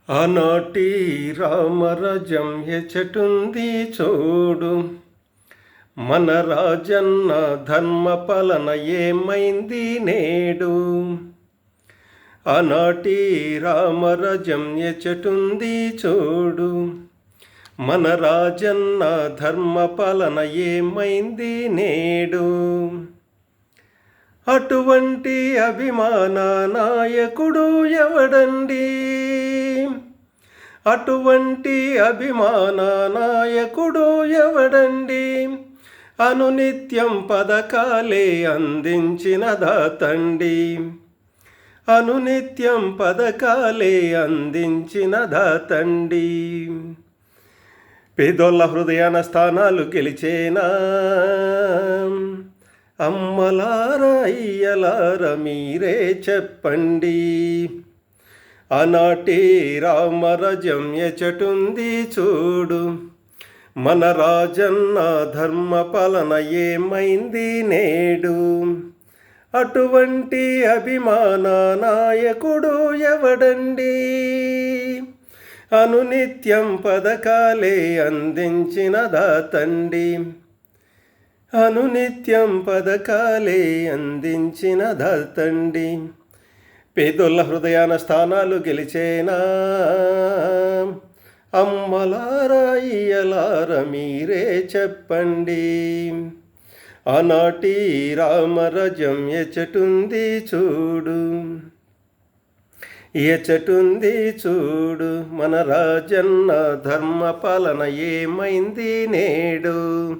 ఆనాటి రామరాజ్యం ఎచటుంది చూడు. మన రాజన్న ధర్మ పాలన ఏమైంది నేడు. ఆనాటి రామరాజ్యం ఎచటుంది చూడు. మన రాజన్న ధర్మ పాలన ఏమైంది నేడు. అటువంటి అభిమాన నాయకుడు ఎవడండి. అటువంటి అభిమాన నాయకుడు ఎవడండి. అనునిత్యం పథకాలే అందించిన దాతండి. అనునిత్యం పథకాలే అందించిన దాతండి. పేదోళ్ళ హృదయాన స్థానాలు గెలిచేనా. అమ్మలారా అయ్యలారా మీరే చెప్పండి. ఆనాటి రామరాజ్యం ఎచటుంది చూడు. మన రాజన్న ధర్మ పాలన ఏమైంది నేడు. అటువంటి అభిమాన నాయకుడు ఎవడండి. అనునిత్యం పథకాలే అందించిన దాతండి. అనునిత్యం పథకాలే అందించిన దాతండి. పేదోళ్ళ హృదయాన స్థానాలు గెలిచేనా. అమ్మలారా అయ్యలారా మీరే చెప్పండి. ఆనాటి రామరాజ్యం ఎచటుంది చూడు. ఎచటుంది చూడు. మన రాజన్న ధర్మ పాలన ఏమైంది నేడు.